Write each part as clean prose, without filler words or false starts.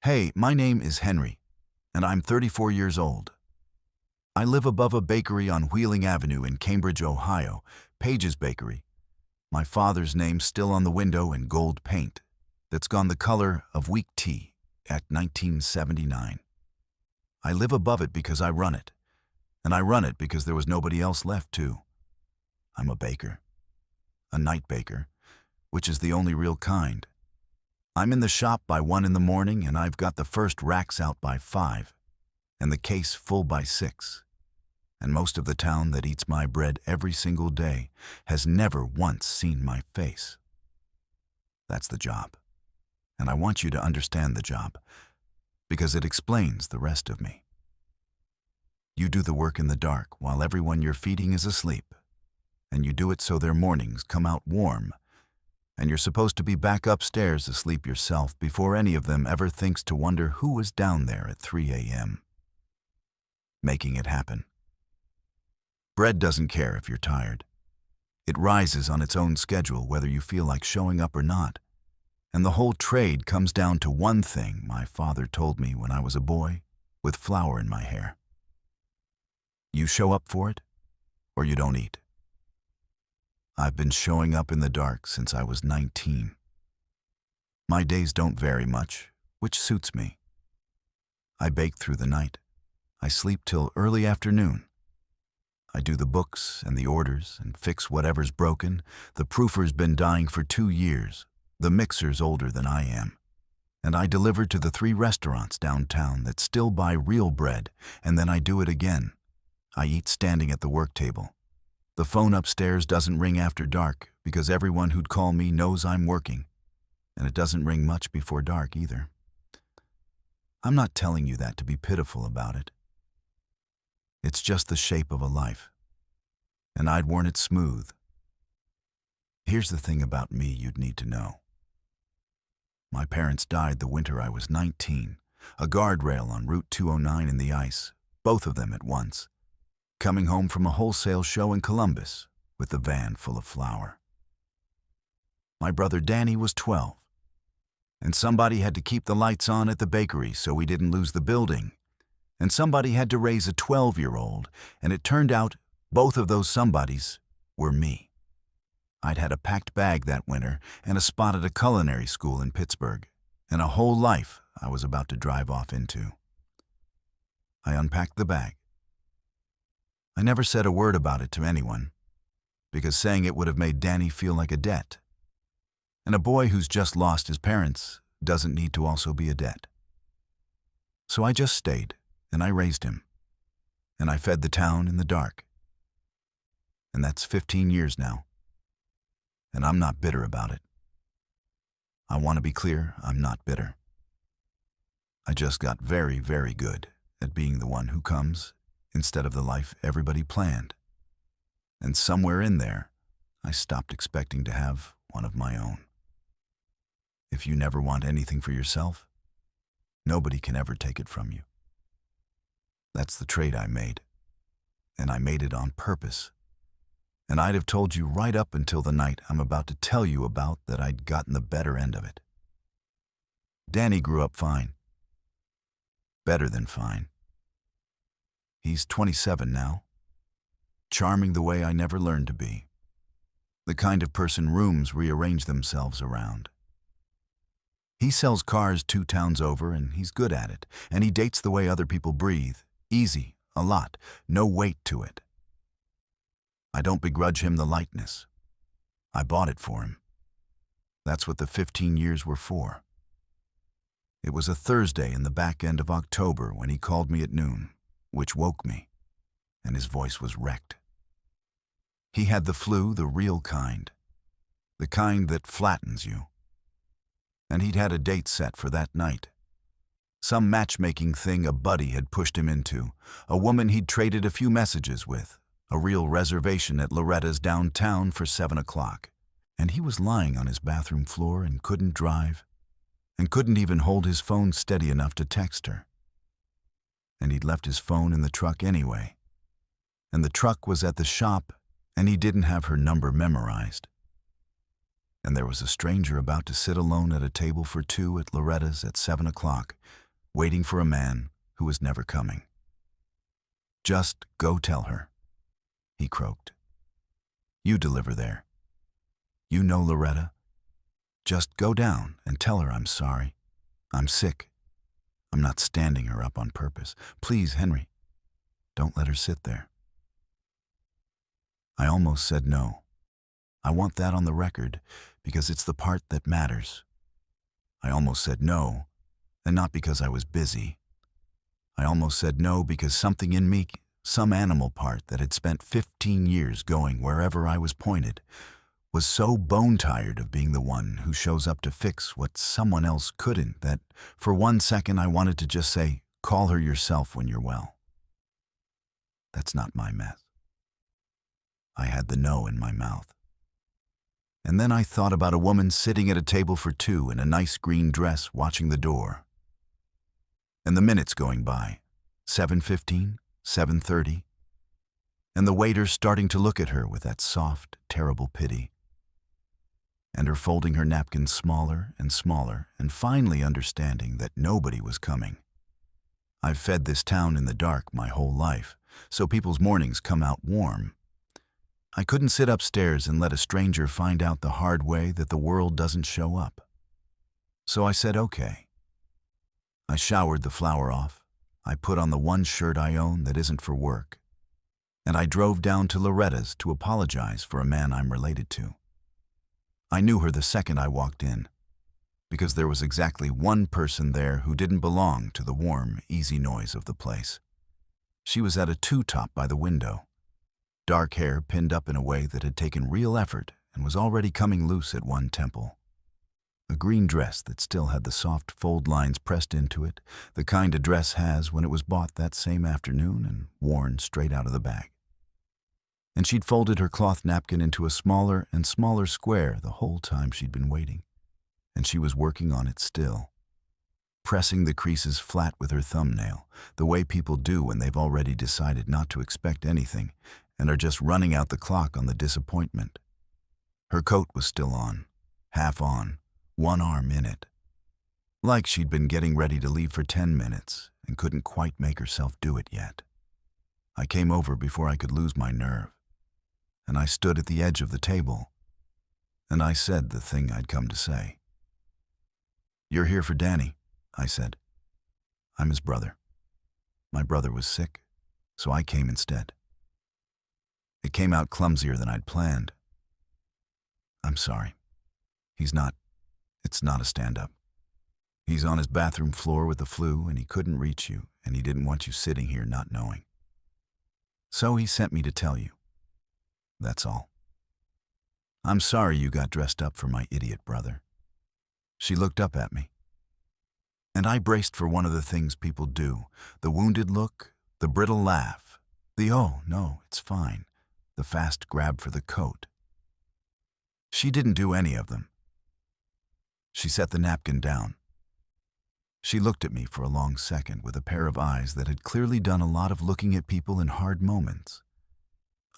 Hey, my name is Henry, and I'm 34 years old. I live above a bakery on Wheeling Avenue in Cambridge, Ohio, Page's Bakery. My father's name's still on the window in gold paint that's gone the color of weak tea at 1979. I live above it because I run it, and I run it because there was nobody else left to. I'm a baker, a night baker, which is the only real kind. I'm in the shop by 1 in the morning, and I've got the first racks out by 5, and the case full by 6. And most of the town that eats my bread every single day has never once seen my face. That's the job. And I want you to understand the job, because it explains the rest of me. You do the work in the dark while everyone you're feeding is asleep, and you do it so their mornings come out warm, and you're supposed to be back upstairs asleep yourself before any of them ever thinks to wonder who was down there at 3 a.m. making it happen. Bread doesn't care if you're tired. It rises on its own schedule whether you feel like showing up or not. And the whole trade comes down to one thing my father told me when I was a boy with flour in my hair. You show up for it, or you don't eat. I've been showing up in the dark since I was 19. My days don't vary much, which suits me. I bake through the night. I sleep till early afternoon. I do the books and the orders and fix whatever's broken. The proofer's been dying for 2 years. The mixer's older than I am. And I deliver to the 3 restaurants downtown that still buy real bread, and then I do it again. I eat standing at the work table. The phone upstairs doesn't ring after dark because everyone who'd call me knows I'm working, and it doesn't ring much before dark either. I'm not telling you that to be pitiful about it. It's just the shape of a life, and I'd worn it smooth. Here's the thing about me you'd need to know. My parents died the winter I was 19, a guardrail on Route 209 in the ice, both of them at once. Coming home from a wholesale show in Columbus with the van full of flour. My brother Danny was 12, and somebody had to keep the lights on at the bakery so we didn't lose the building, and somebody had to raise a 12-year-old, and it turned out both of those somebodies were me. I'd had a packed bag that winter and a spot at a culinary school in Pittsburgh, and a whole life I was about to drive off into. I unpacked the bag. I never said a word about it to anyone, because saying it would have made Danny feel like a debt. And a boy who's just lost his parents doesn't need to also be a debt. So I just stayed, and I raised him, and I fed the town in the dark. And that's 15 years now, and I'm not bitter about it. I want to be clear, I'm not bitter. I just got very, very good at being the one who comes instead of the life everybody planned. And somewhere in there, I stopped expecting to have one of my own. If you never want anything for yourself, nobody can ever take it from you. That's the trade I made, and I made it on purpose. And I'd have told you right up until the night I'm about to tell you about that I'd gotten the better end of it. Danny grew up fine. Better than fine. He's 27 now, charming the way I never learned to be, the kind of person rooms rearrange themselves around. He sells cars 2 towns over, and he's good at it, and he dates the way other people breathe, easy, a lot, no weight to it. I don't begrudge him the lightness. I bought it for him. That's what the 15 years were for. It was a Thursday in the back end of October when he called me at noon, which woke me, and his voice was wrecked. He had the flu, the real kind, the kind that flattens you. And he'd had a date set for that night. Some matchmaking thing a buddy had pushed him into, a woman he'd traded a few messages with, a real reservation at Loretta's downtown for 7 o'clock. And he was lying on his bathroom floor and couldn't drive, and couldn't even hold his phone steady enough to text her. And he'd left his phone in the truck anyway. And the truck was at the shop, and he didn't have her number memorized. and there was a stranger about to sit alone at a table for two at Loretta's at 7 o'clock, waiting for a man who was never coming. "Just go tell her," he croaked. "You deliver there. You know Loretta? Just go down and tell her I'm sorry. I'm sick. I'm not standing her up on purpose. Please, Henry, don't let her sit there." I almost said no. I want that on the record because it's the part that matters. I almost said no, and not because I was busy. I almost said no because something in me, some animal part that had spent 15 years going wherever I was pointed, was so bone-tired of being the one who shows up to fix what someone else couldn't that for 1 second I wanted to just say, "Call her yourself when you're well." That's not my mess. I had the no in my mouth. And then I thought about a woman sitting at a table for two in a nice green dress watching the door. And the minutes going by, 7:15, 7:30, and the waiter starting to look at her with that soft, terrible pity. And her folding her napkin smaller and smaller and finally understanding that nobody was coming. I've fed this town in the dark my whole life, so people's mornings come out warm. I couldn't sit upstairs and let a stranger find out the hard way that the world doesn't show up. So I said okay. I showered the flour off. I put on the one shirt I own that isn't for work. And I drove down to Loretta's to apologize for a man I'm related to. I knew her the second I walked in, because there was exactly one person there who didn't belong to the warm, easy noise of the place. She was at a two-top by the window. Dark hair pinned up in a way that had taken real effort and was already coming loose at one temple. A green dress that still had the soft fold lines pressed into it, the kind a dress has when it was bought that same afternoon and worn straight out of the bag. And she'd folded her cloth napkin into a smaller and smaller square the whole time she'd been waiting, and she was working on it still, pressing the creases flat with her thumbnail, the way people do when they've already decided not to expect anything and are just running out the clock on the disappointment. Her coat was still on, half on, one arm in it, like she'd been getting ready to leave for 10 minutes and couldn't quite make herself do it yet. I came over before I could lose my nerve, and I stood at the edge of the table, and I said the thing I'd come to say. "You're here for Danny," I said. "I'm his brother. My brother was sick, so I came instead. It came out clumsier than I'd planned. I'm sorry. It's not a stand-up. He's on his bathroom floor with the flu, and he couldn't reach you, and he didn't want you sitting here not knowing. So he sent me to tell you. That's all. I'm sorry you got dressed up for my idiot brother." She looked up at me, and I braced for one of the things people do, the wounded look, the brittle laugh, the "oh, no, it's fine," the fast grab for the coat. She didn't do any of them. She set the napkin down. She looked at me for a long second with a pair of eyes that had clearly done a lot of looking at people in hard moments.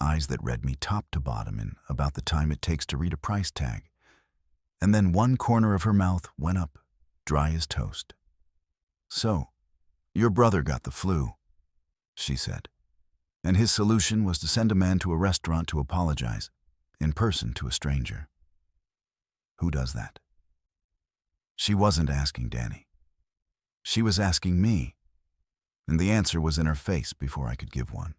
Eyes that read me top to bottom in about the time it takes to read a price tag. And then one corner of her mouth went up, dry as toast. "So, your brother got the flu," she said. And his solution was to send a man to a restaurant to apologize, in person to a stranger. Who does that? She wasn't asking Danny. She was asking me, and the answer was in her face before I could give one.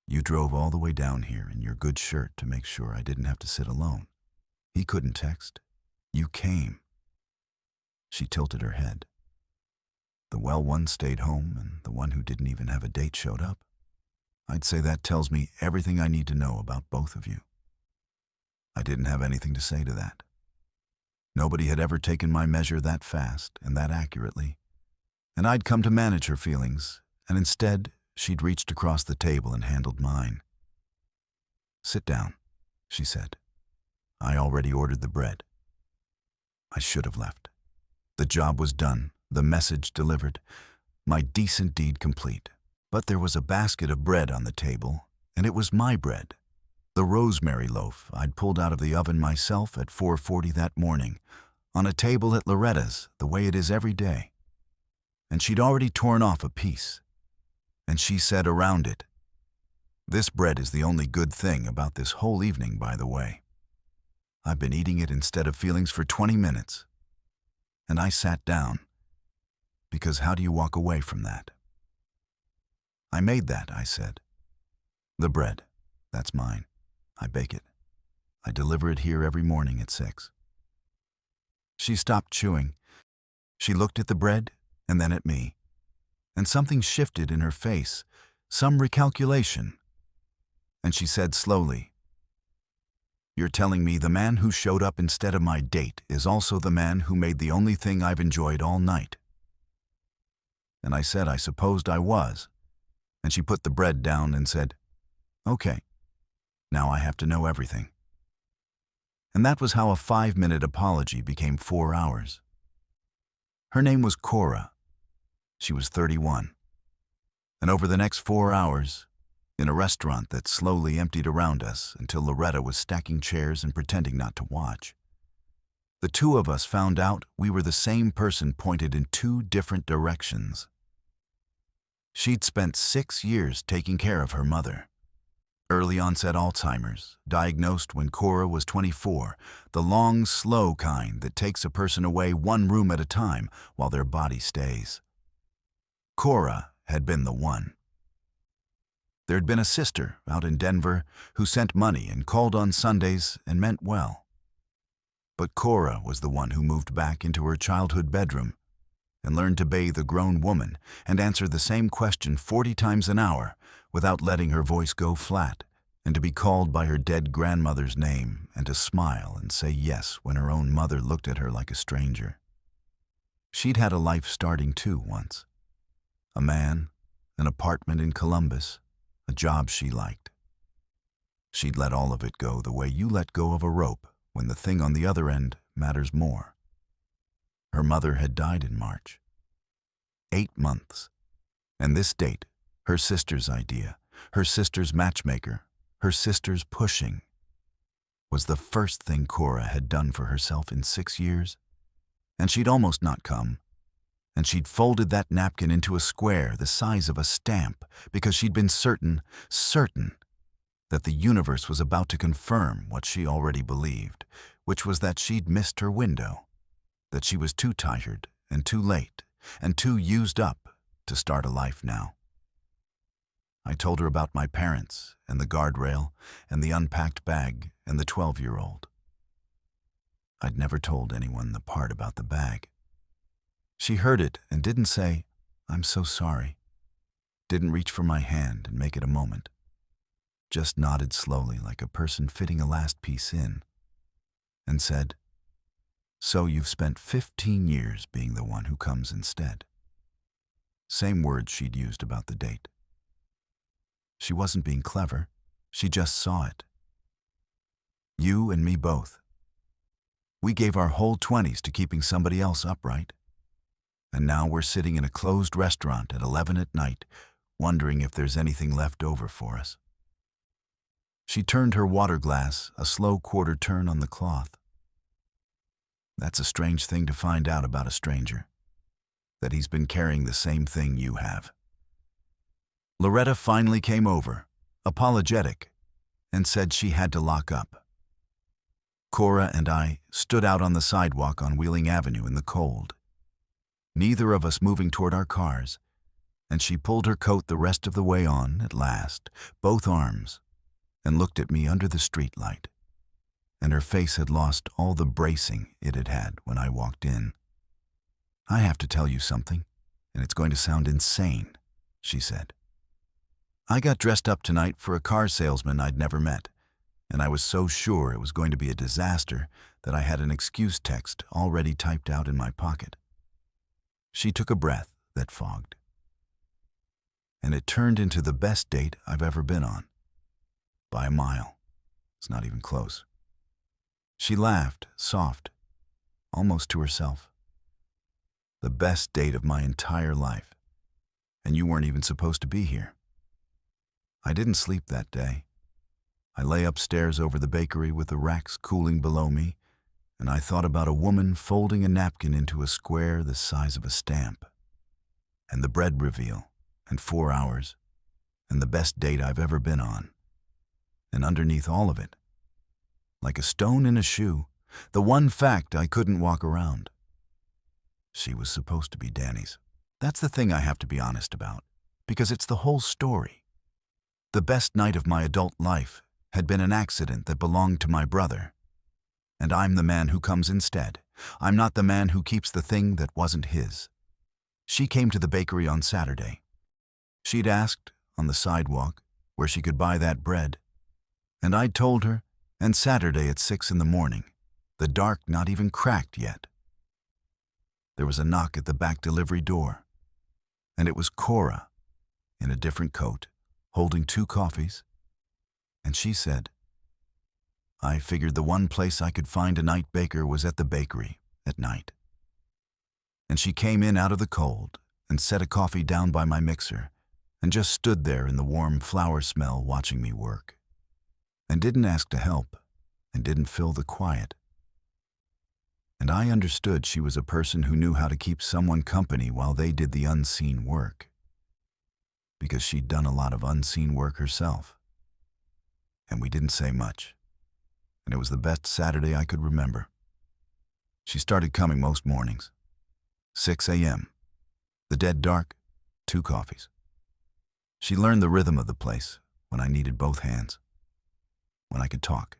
"You drove all the way down here in your good shirt to make sure I didn't have to sit alone. He couldn't text. You came." She tilted her head. "The well one stayed home, and the one who didn't even have a date showed up. I'd say that tells me everything I need to know about both of you." I didn't have anything to say to that. Nobody had ever taken my measure that fast and that accurately, and I'd come to manage her feelings, and instead, she'd reached across the table and handled mine. "Sit down," she said. "I already ordered the bread." I should have left. The job was done, the message delivered, my decent deed complete. But there was a basket of bread on the table, and it was my bread. The rosemary loaf I'd pulled out of the oven myself at 4:40 that morning, on a table at Loretta's the way it is every day. And she'd already torn off a piece. And she said around it, "This bread is the only good thing about this whole evening, by the way. I've been eating it instead of feelings for 20 minutes. And I sat down, because how do you walk away from that?" "I made that," I said. "The bread, that's mine. I bake it. I deliver it here every morning at 6. She stopped chewing. She looked at the bread and then at me. And something shifted in her face, some recalculation. And she said slowly, "You're telling me the man who showed up instead of my date is also the man who made the only thing I've enjoyed all night?" And I said I supposed I was. And she put the bread down and said, "Okay, now I have to know everything." And that was how a 5-minute apology became 4 hours. Her name was Cora. She was 31. And over the next 4 hours, in a restaurant that slowly emptied around us until Loretta was stacking chairs and pretending not to watch, the two of us found out we were the same person pointed in 2 different directions. She'd spent 6 years taking care of her mother. Early onset Alzheimer's, diagnosed when Cora was 24, the long, slow kind that takes a person away one room at a time while their body stays. Cora had been the one. There'd been a sister out in Denver who sent money and called on Sundays and meant well. But Cora was the one who moved back into her childhood bedroom and learned to bathe a grown woman and answer the same question 40 times an hour without letting her voice go flat, and to be called by her dead grandmother's name and to smile and say yes when her own mother looked at her like a stranger. She'd had a life starting too once. A man, an apartment in Columbus, a job she liked. She'd let all of it go the way you let go of a rope when the thing on the other end matters more. Her mother had died in March. 8 months. And this date, her sister's idea, her sister's matchmaker, her sister's pushing, was the first thing Cora had done for herself in 6 years. And she'd almost not come. And she'd folded that napkin into a square the size of a stamp because she'd been certain that the universe was about to confirm what she already believed, which was that she'd missed her window, that she was too tired and too late and too used up to start a life now. I told her about my parents and the guardrail and the unpacked bag and the 12-year-old. I'd never told anyone the part about the bag. She heard it and didn't say, "I'm so sorry," didn't reach for my hand and make it a moment, just nodded slowly like a person fitting a last piece in, and said, "So you've spent 15 years being the one who comes instead." Same words she'd used about the date. She wasn't being clever, she just saw it. You and me both. We gave our whole 20s to keeping somebody else upright. And now we're sitting in a closed restaurant at 11 at night, wondering if there's anything left over for us. She turned her water glass a slow quarter turn on the cloth. That's a strange thing to find out about a stranger, that he's been carrying the same thing you have. Loretta finally came over, apologetic, and said she had to lock up. Cora and I stood out on the sidewalk on Wheeling Avenue in the cold, neither of us moving toward our cars, and she pulled her coat the rest of the way on, at last, both arms, and looked at me under the streetlight, and her face had lost all the bracing it had had when I walked in. "I have to tell you something, and it's going to sound insane," she said. "I got dressed up tonight for a car salesman I'd never met, and I was so sure it was going to be a disaster that I had an excuse text already typed out in my pocket." She took a breath that fogged. "And it turned into the best date I've ever been on. By a mile. It's not even close." She laughed, soft, almost to herself. "The best date of my entire life. And you weren't even supposed to be here." I didn't sleep that day. I lay upstairs over the bakery with the racks cooling below me, and I thought about a woman folding a napkin into a square the size of a stamp, and the bread reveal, and 4 hours, and the best date I've ever been on. And underneath all of it, like a stone in a shoe, the one fact I couldn't walk around. She was supposed to be Danny's. That's the thing I have to be honest about, because it's the whole story. The best night of my adult life had been an accident that belonged to my brother. And I'm the man who comes instead. I'm not the man who keeps the thing that wasn't his. She came to the bakery on Saturday. She'd asked, on the sidewalk, where she could buy that bread. And I'd told her, and Saturday at 6 in the morning, the dark not even cracked yet. There was a knock at the back delivery door, and it was Cora, in a different coat, holding 2 coffees, and she said, I figured the one place I could find a night baker was at the bakery at night. And she came in out of the cold and set a coffee down by my mixer and just stood there in the warm flour smell watching me work, and didn't ask to help and didn't fill the quiet. And I understood she was a person who knew how to keep someone company while they did the unseen work, because she'd done a lot of unseen work herself. And we didn't say much, and it was the best Saturday I could remember. She started coming most mornings. 6 a.m., the dead dark, 2 coffees. She learned the rhythm of the place when I needed both hands, when I could talk.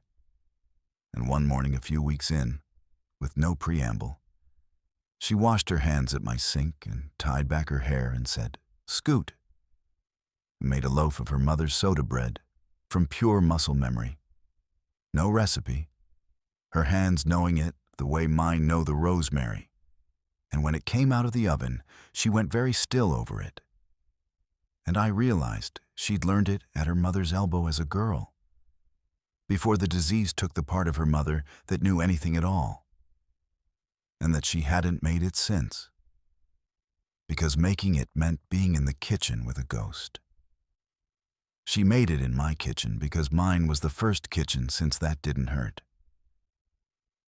And one morning a few weeks in, with no preamble, she washed her hands at my sink and tied back her hair and said, Scoot, and made a loaf of her mother's soda bread from pure muscle memory. No recipe, her hands knowing it the way mine know the rosemary. And when it came out of the oven, she went very still over it. And I realized she'd learned it at her mother's elbow as a girl, before the disease took the part of her mother that knew anything at all, and that she hadn't made it since, because making it meant being in the kitchen with a ghost. She made it in my kitchen because mine was the first kitchen since that didn't hurt.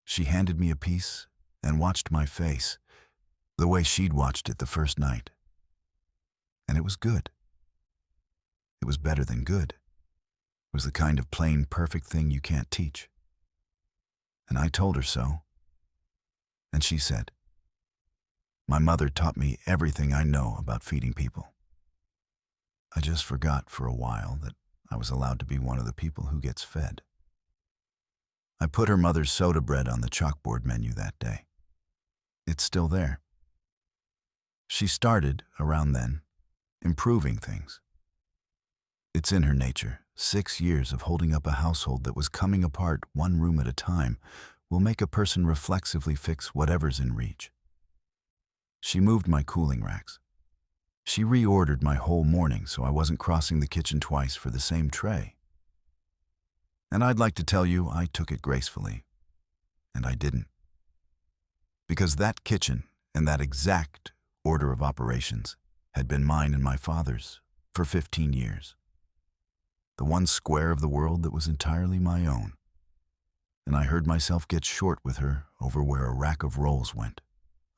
She handed me a piece and watched my face, the way she'd watched it the first night. And it was good. It was better than good. It was the kind of plain, perfect thing you can't teach. And I told her so. And she said, My mother taught me everything I know about feeding people. I just forgot for a while that I was allowed to be one of the people who gets fed. I put her mother's soda bread on the chalkboard menu that day. It's still there. She started, around then, improving things. It's in her nature. 6 years of holding up a household that was coming apart one room at a time will make a person reflexively fix whatever's in reach. She moved my cooling racks. She reordered my whole morning so I wasn't crossing the kitchen twice for the same tray. And I'd like to tell you I took it gracefully, and I didn't. Because that kitchen and that exact order of operations had been mine and my father's for 15 years. The one square of the world that was entirely my own. And I heard myself get short with her over where a rack of rolls went.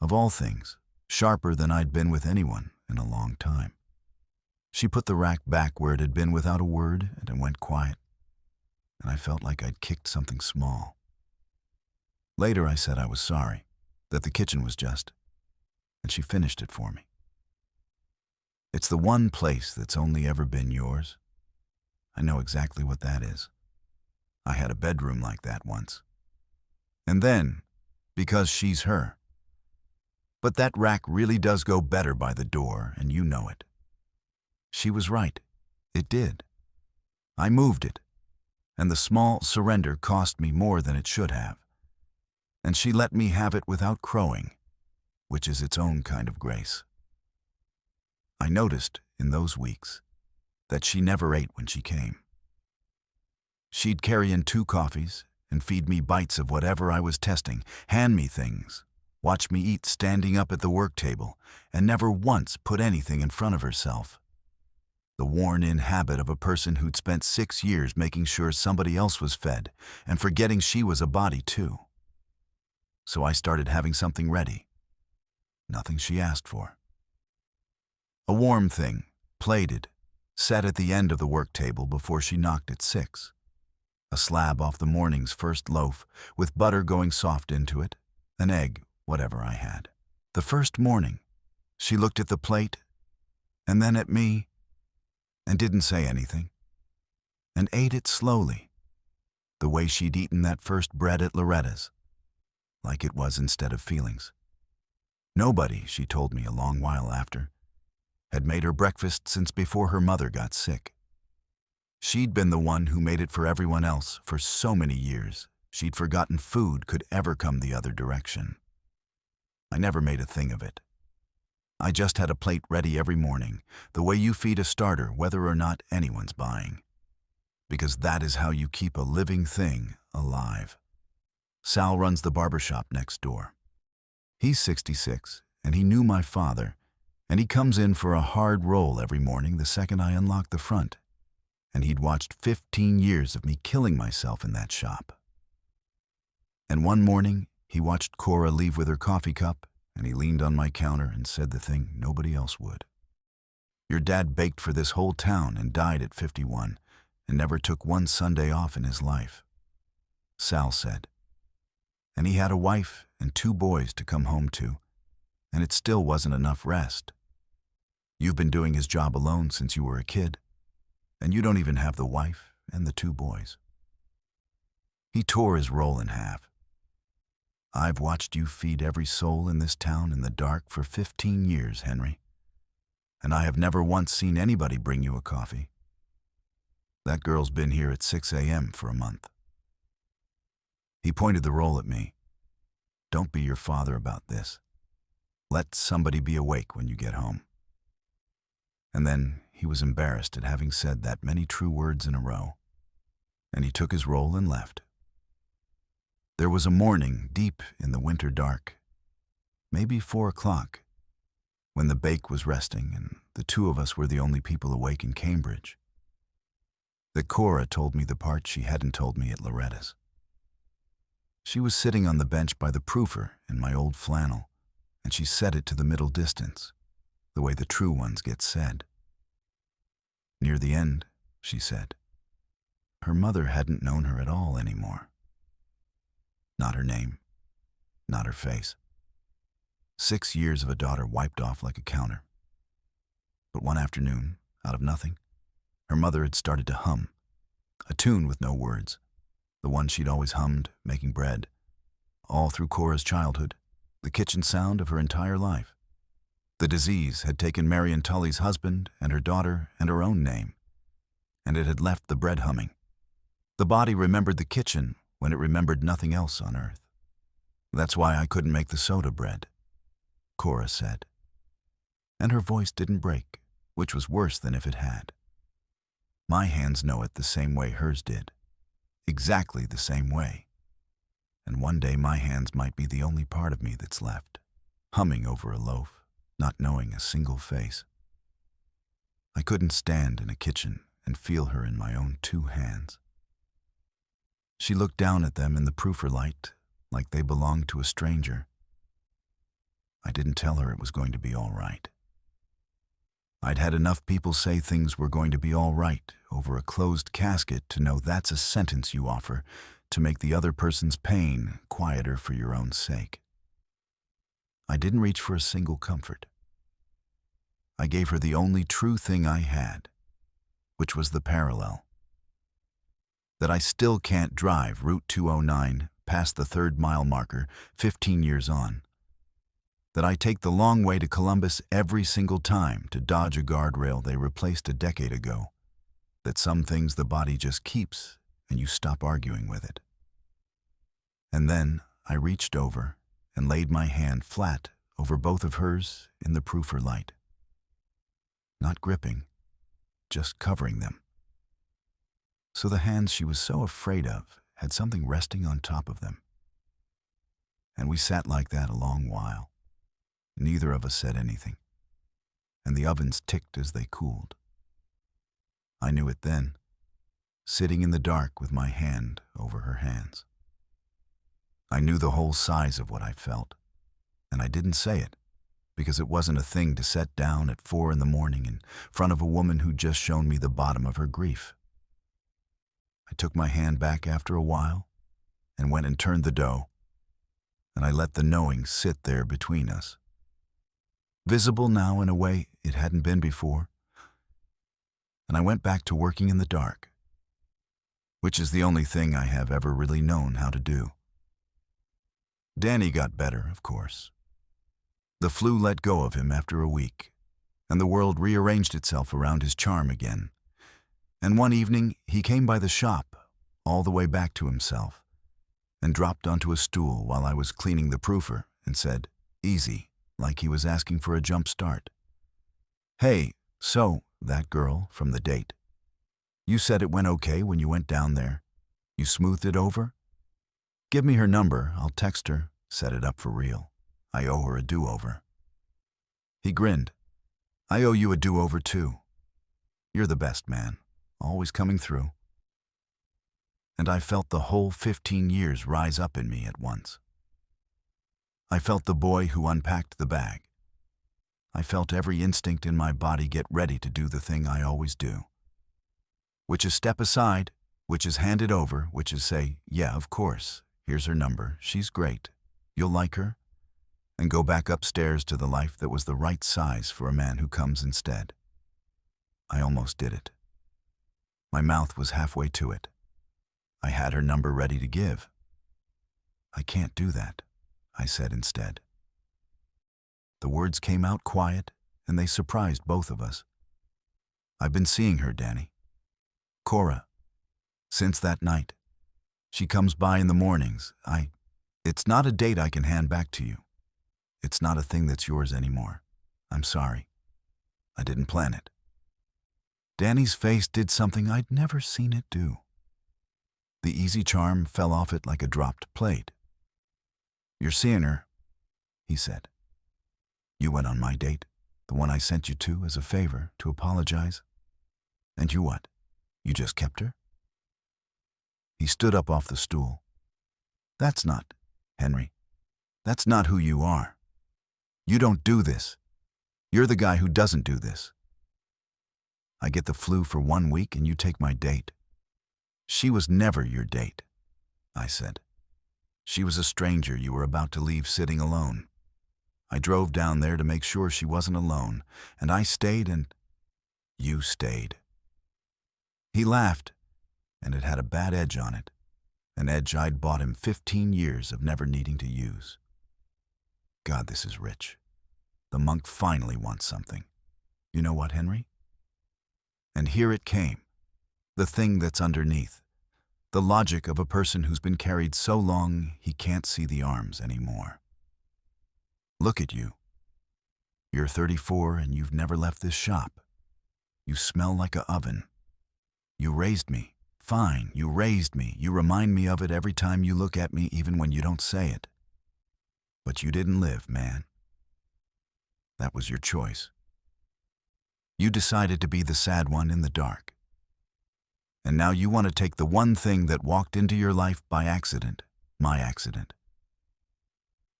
Of all things, sharper than I'd been with anyone in a long time. She put the rack back where it had been without a word and went quiet. And I felt like I'd kicked something small. Later I said I was sorry, that the kitchen was just, and she finished it for me. It's the one place that's only ever been yours. I know exactly what that is. I had a bedroom like that once. And then, because she's her. But that rack really does go better by the door, and you know it. She was right. It did. I moved it, and the small surrender cost me more than it should have. And she let me have it without crowing, which is its own kind of grace. I noticed, in those weeks, that she never ate when she came. She'd carry in 2 coffees and feed me bites of whatever I was testing, hand me things, watch me eat standing up at the work table, and never once put anything in front of herself. the worn-in habit of a person who'd spent 6 years making sure somebody else was fed and forgetting she was a body too. So I started having something ready. Nothing she asked for. A warm thing, plated, set at the end of the work table before she knocked at 6. A slab off the morning's first loaf, with butter going soft into it, an egg, whatever I had. The first morning, she looked at the plate, and then at me, and didn't say anything, and ate it slowly, the way she'd eaten that first bread at Loretta's, like it was instead of feelings. Nobody, she told me a long while after, had made her breakfast since before her mother got sick. She'd been the one who made it for everyone else for so many years, she'd forgotten food could ever come the other direction. I never made a thing of it. I just had a plate ready every morning, the way you feed a starter whether or not anyone's buying. Because that is how you keep a living thing alive. Sal runs the barber shop next door. He's 66, and he knew my father, and he comes in for a hard roll every morning the second I unlock the front. And he'd watched 15 years of me killing myself in that shop. And one morning, he watched Cora leave with her coffee cup, and he leaned on my counter and said the thing nobody else would. Your dad baked for this whole town and died at 51, and never took one Sunday off in his life. Sal said. And he had a wife and 2 boys to come home to, and it still wasn't enough rest. You've been doing his job alone since you were a kid, and you don't even have the wife and the 2 boys. He tore his roll in half. I've watched you feed every soul in this town in the dark for 15 years, Henry, and I have never once seen anybody bring you a coffee. That girl's been here at 6 a.m. for a month. He pointed the roll at me. Don't be your father about this. Let somebody be awake when you get home. And then he was embarrassed at having said that many true words in a row, and he took his roll and left. There was a morning deep in the winter dark, maybe 4 o'clock, when the bake was resting and the 2 of us were the only people awake in Cambridge, that Cora told me the part she hadn't told me at Loretta's. She was sitting on the bench by the proofer in my old flannel, and she said it to the middle distance, the way the true ones get said. Near the end, she said, her mother hadn't known her at all anymore. Not her name, not her face. 6 years of a daughter wiped off like a counter. But one afternoon, out of nothing, her mother had started to hum, a tune with no words, the one she'd always hummed, making bread, all through Cora's childhood, the kitchen sound of her entire life. The disease had taken Marion Tully's husband and her daughter and her own name, and it had left the bread humming. The body remembered the kitchen when it remembered nothing else on earth. That's why I couldn't make the soda bread, Cora said. And her voice didn't break, which was worse than if it had. My hands know it the same way hers did, exactly the same way. And one day my hands might be the only part of me that's left, humming over a loaf, not knowing a single face. I couldn't stand in a kitchen and feel her in my own 2 hands. She looked down at them in the proofer light like they belonged to a stranger. I didn't tell her it was going to be all right. I'd had enough people say things were going to be all right over a closed casket to know that's a sentence you offer to make the other person's pain quieter for your own sake. I didn't reach for a single comfort. I gave her the only true thing I had, which was the parallel. That I still can't drive Route 209 past the 3rd mile marker 15 years on. That I take the long way to Columbus every single time to dodge a guardrail they replaced a decade ago. That some things the body just keeps and you stop arguing with it. And then I reached over and laid my hand flat over both of hers in the proofer light. Not gripping, just covering them. So the hands she was so afraid of had something resting on top of them. And we sat like that a long while. Neither of us said anything, and the ovens ticked as they cooled. I knew it then, sitting in the dark with my hand over her hands. I knew the whole size of what I felt, and I didn't say it, because it wasn't a thing to set down at 4 a.m. in front of a woman who'd just shown me the bottom of her grief. I took my hand back after a while and went and turned the dough, and I let the knowing sit there between us. Visible now in a way it hadn't been before, and I went back to working in the dark, which is the only thing I have ever really known how to do. Danny got better, of course. The flu let go of him after a week, and the world rearranged itself around his charm again. And one evening, he came by the shop, all the way back to himself, and dropped onto a stool while I was cleaning the proofer and said, "Easy," like he was asking for a jump start. "Hey, so, that girl from the date. You said it went okay when you went down there. You smoothed it over? Give me her number, I'll text her, set it up for real. I owe her a do-over." He grinned. "I owe you a do-over too. You're the best, man, always coming through." And I felt the whole 15 years rise up in me at once. I felt the boy who unpacked the bag. I felt every instinct in my body get ready to do the thing I always do, which is step aside, which is hand it over, which is say, "Yeah, of course, here's her number, she's great, you'll like her," and go back upstairs to the life that was the right size for a man who comes instead. I almost did it. My mouth was halfway to it. I had her number ready to give. "I can't do that," I said instead. The words came out quiet, and they surprised both of us. "I've been seeing her, Danny. Cora. Since that night. She comes by in the mornings. It's not a date I can hand back to you. It's not a thing that's yours anymore. I'm sorry. I didn't plan it." Danny's face did something I'd never seen it do. The easy charm fell off it like a dropped plate. "You're seeing her," he said. "You went on my date, the one I sent you to as a favor, to apologize. And you what? You just kept her?" He stood up off the stool. "That's not, Henry. That's not who you are. You don't do this. You're the guy who doesn't do this. I get the flu for 1 week and you take my date. She was never your date," I said. "She was a stranger you were about to leave sitting alone. I drove down there to make sure she wasn't alone, and I stayed and you stayed." He laughed, and it had a bad edge on it, an edge I'd bought him 15 years of never needing to use. God, this is rich. The monk finally wants something. You know what, Henry? And here it came, the thing that's underneath, the logic of a person who's been carried so long he can't see the arms anymore. Look at you. You're 34 and you've never left this shop. You smell like an oven. You raised me. Fine, you raised me. You remind me of it every time you look at me, even when you don't say it. But you didn't live, man. That was your choice. You decided to be the sad one in the dark. And now you want to take the one thing that walked into your life by accident, my accident.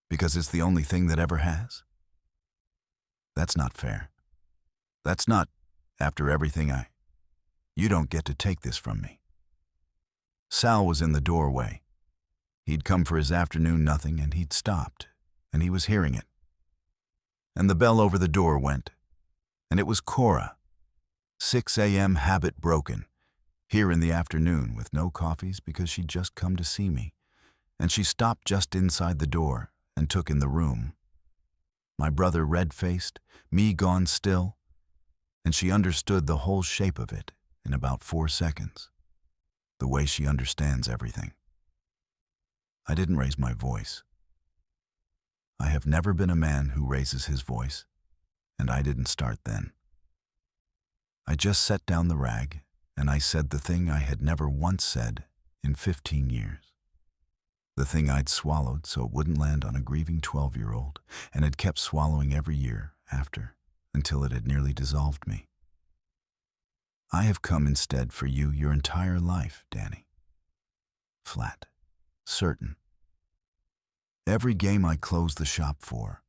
Because it's the only thing that ever has? That's not fair. That's not, after everything You don't get to take this from me. Sal was in the doorway. He'd come for his afternoon nothing and he'd stopped, and he was hearing it. And the bell over the door went, and it was Cora. 6 a.m. habit broken, here in the afternoon with no coffees because she'd just come to see me, and she stopped just inside the door and took in the room. My brother red-faced, me gone still, and she understood the whole shape of it in about 4 seconds, the way she understands everything. I didn't raise my voice. I have never been a man who raises his voice, and I didn't start then. I just set down the rag, and I said the thing I had never once said in 15 years. The thing I'd swallowed so it wouldn't land on a grieving 12-year-old, and had kept swallowing every year after, until it had nearly dissolved me. I have come instead for you your entire life, Danny. Flat. Certain. Every game I closed the shop for,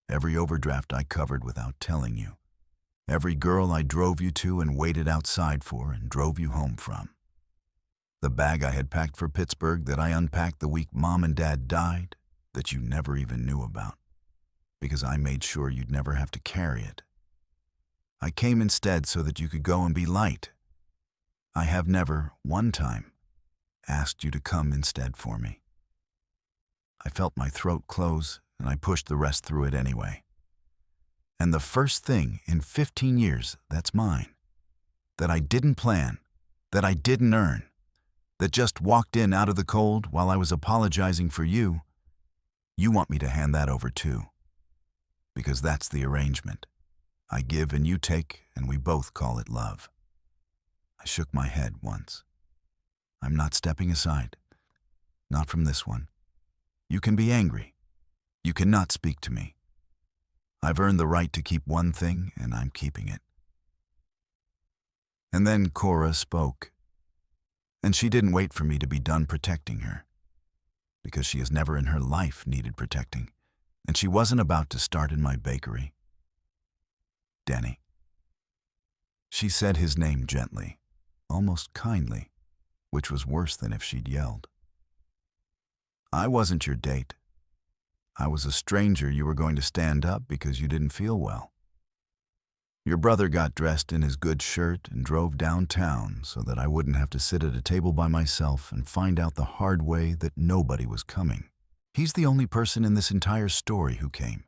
every overdraft I covered without telling you, every girl I drove you to and waited outside for and drove you home from. The bag I had packed for Pittsburgh that I unpacked the week Mom and Dad died, that you never even knew about, because I made sure you'd never have to carry it. I came instead so that you could go and be light. I have never, one time, asked you to come instead for me. I felt my throat close, and I pushed the rest through it anyway. And the first thing in 15 years that's mine, that I didn't plan, that I didn't earn, that just walked in out of the cold while I was apologizing for you, you want me to hand that over too. Because that's the arrangement. I give and you take, and we both call it love. I shook my head once. I'm not stepping aside. Not from this one. You can be angry. You cannot speak to me. I've earned the right to keep one thing, and I'm keeping it. And then Cora spoke. And she didn't wait for me to be done protecting her, because she has never in her life needed protecting, and she wasn't about to start in my bakery. Danny. She said his name gently, almost kindly, which was worse than if she'd yelled. I wasn't your date. I was a stranger you were going to stand up because you didn't feel well. Your brother got dressed in his good shirt and drove downtown so that I wouldn't have to sit at a table by myself and find out the hard way that nobody was coming. He's the only person in this entire story who came.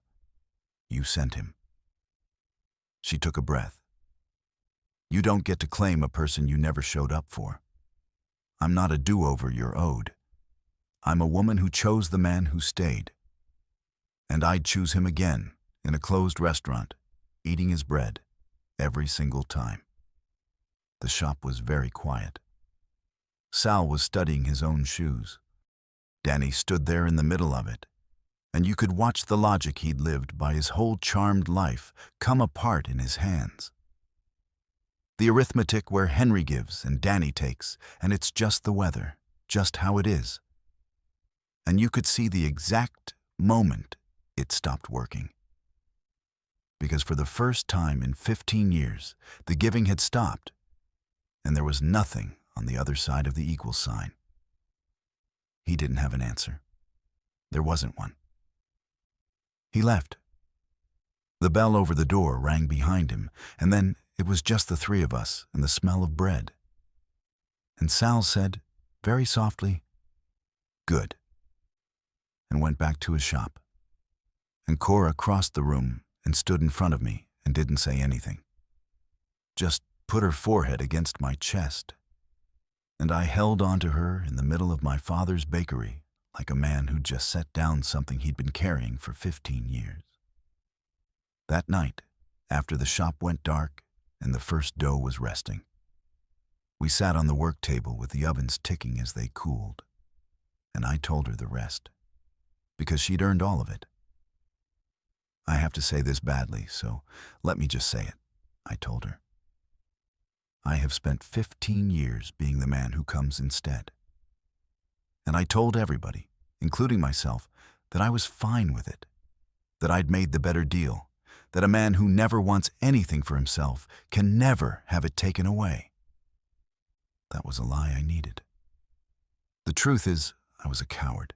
You sent him. She took a breath. You don't get to claim a person you never showed up for. I'm not a do-over you're owed. I'm a woman who chose the man who stayed. And I'd choose him again in a closed restaurant, eating his bread every single time. The shop was very quiet. Sal was studying his own shoes. Danny stood there in the middle of it, and you could watch the logic he'd lived by his whole charmed life come apart in his hands. The arithmetic where Henry gives and Danny takes, and it's just the weather, just how it is. And you could see the exact moment it stopped working. Because for the first time in 15 years, the giving had stopped, and there was nothing on the other side of the equal sign. He didn't have an answer. There wasn't one. He left. The bell over the door rang behind him, and then it was just the three of us and the smell of bread. And Sal said, very softly, "Good," and went back to his shop. And Cora crossed the room and stood in front of me and didn't say anything. Just put her forehead against my chest. And I held on to her in the middle of my father's bakery like a man who'd just set down something he'd been carrying for 15 years. That night, after the shop went dark and the first dough was resting, we sat on the work table with the ovens ticking as they cooled, and I told her the rest, because she'd earned all of it. I have to say this badly, so let me just say it, I told her. I have spent 15 years being the man who comes instead. And I told everybody, including myself, that I was fine with it, that I'd made the better deal, that a man who never wants anything for himself can never have it taken away. That was a lie I needed. The truth is, I was a coward.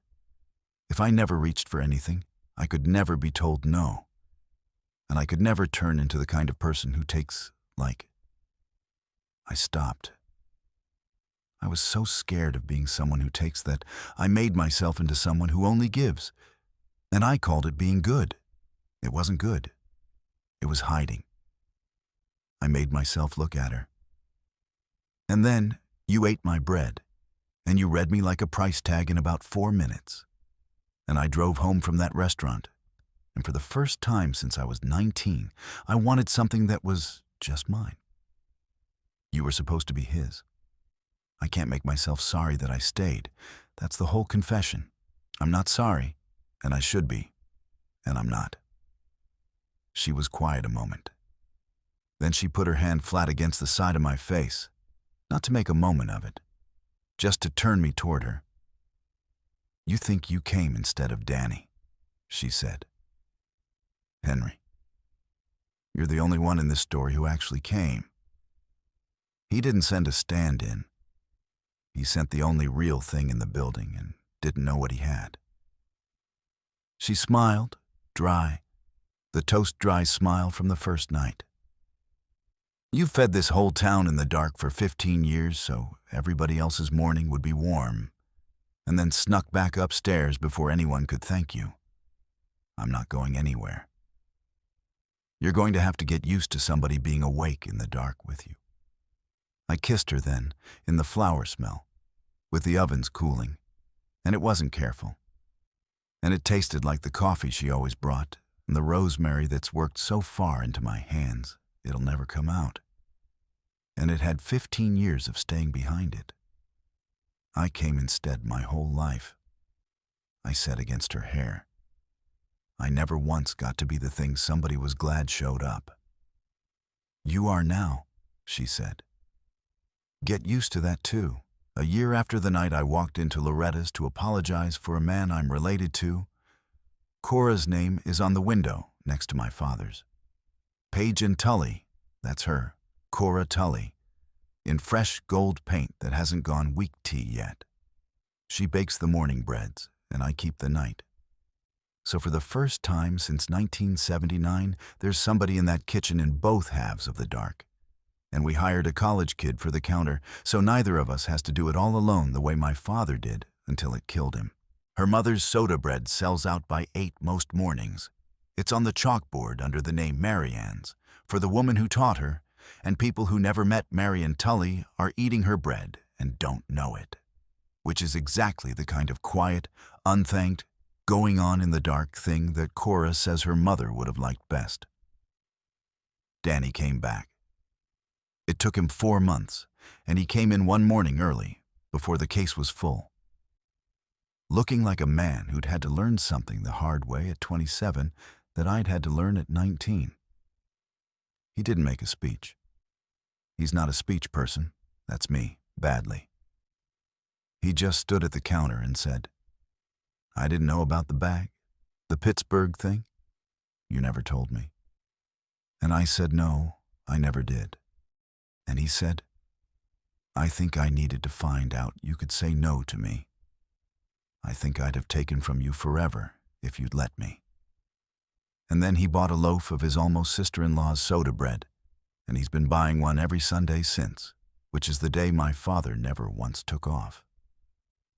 If I never reached for anything, I could never be told no. And I could never turn into the kind of person who takes, like. I stopped. I was so scared of being someone who takes that I made myself into someone who only gives. And I called it being good. It wasn't good. It was hiding. I made myself look at her. And then you ate my bread, and you read me like a price tag in about 4 minutes. And I drove home from that restaurant, and for the first time since I was 19, I wanted something that was just mine. You were supposed to be his. I can't make myself sorry that I stayed. That's the whole confession. I'm not sorry, and I should be, and I'm not. She was quiet a moment. Then she put her hand flat against the side of my face, not to make a moment of it, just to turn me toward her. "You think you came instead of Danny," she said. "Henry, you're the only one in this story who actually came. He didn't send a stand-in. He sent the only real thing in the building and didn't know what he had." She smiled, dry, the toast-dry smile from the first night. "You fed this whole town in the dark for 15 years so everybody else's morning would be warm, and then snuck back upstairs before anyone could thank you. I'm not going anywhere. You're going to have to get used to somebody being awake in the dark with you." I kissed her then, in the flower smell, with the ovens cooling, and it wasn't careful. And it tasted like the coffee she always brought, and the rosemary that's worked so far into my hands, it'll never come out. And it had 15 years of staying behind it. I came instead my whole life. I said against her hair. I never once got to be the thing somebody was glad showed up. "You are now," she said. "Get used to that too. A year after the night I walked into Loretta's to apologize for a man I'm related to, Cora's name is on the window next to my father's. Page and Tully, that's her, Cora Tully, in fresh gold paint that hasn't gone weak tea yet. She bakes the morning breads, and I keep the night. So for the first time since 1979, there's somebody in that kitchen in both halves of the dark. And we hired a college kid for the counter, so neither of us has to do it all alone the way my father did until it killed him. Her mother's soda bread sells out by 8 most mornings. It's on the chalkboard under the name Marianne's, for the woman who taught her, and people who never met Marianne Tully are eating her bread and don't know it. Which is exactly the kind of quiet, unthanked, going on in the dark thing that Cora says her mother would have liked best. Danny came back. It took him 4 months, and he came in one morning early, before the case was full. Looking like a man who'd had to learn something the hard way at 27 that I'd had to learn at 19. He didn't make a speech. He's not a speech person. That's me, badly. He just stood at the counter and said, "I didn't know about the bag, the Pittsburgh thing. You never told me." And I said, "No, I never did." And he said, "I think I needed to find out you could say no to me. I think I'd have taken from you forever if you'd let me." And then he bought a loaf of his almost sister-in-law's soda bread, and he's been buying one every Sunday since, which is the day my father never once took off,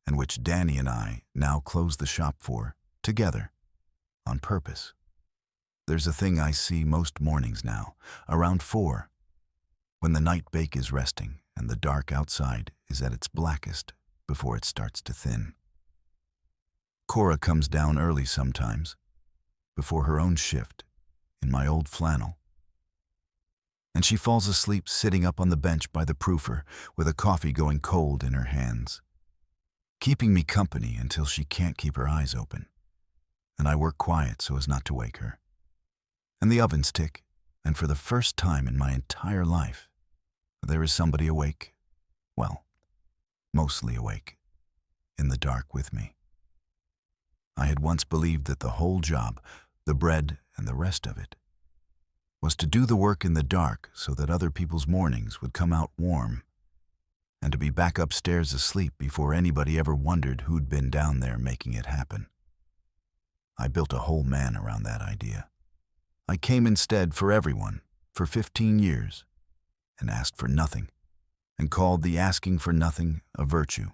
and which Danny and I now close the shop for, together, on purpose. There's a thing I see most mornings now, around 4, when the night bake is resting and the dark outside is at its blackest before it starts to thin. Cora comes down early sometimes, before her own shift, in my old flannel. And she falls asleep sitting up on the bench by the proofer with a coffee going cold in her hands, keeping me company until she can't keep her eyes open. And I work quiet so as not to wake her. And the ovens tick, and for the first time in my entire life, there is somebody awake, well, mostly awake, in the dark with me. I had once believed that the whole job, the bread and the rest of it, was to do the work in the dark so that other people's mornings would come out warm, and to be back upstairs asleep before anybody ever wondered who'd been down there making it happen. I built a whole man around that idea. I came instead for everyone, for 15 years, and asked for nothing, and called the asking for nothing a virtue.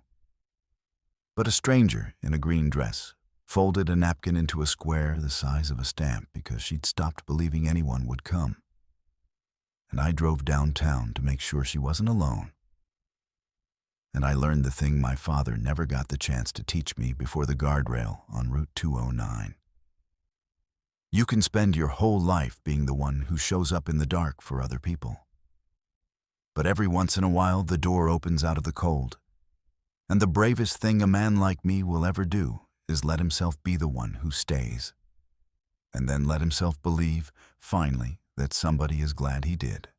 But a stranger in a green dress folded a napkin into a square the size of a stamp because she'd stopped believing anyone would come. And I drove downtown to make sure she wasn't alone. And I learned the thing my father never got the chance to teach me before the guardrail on Route 209. You can spend your whole life being the one who shows up in the dark for other people. But every once in a while the door opens out of the cold, and the bravest thing a man like me will ever do is let himself be the one who stays, and then let himself believe, finally, that somebody is glad he did.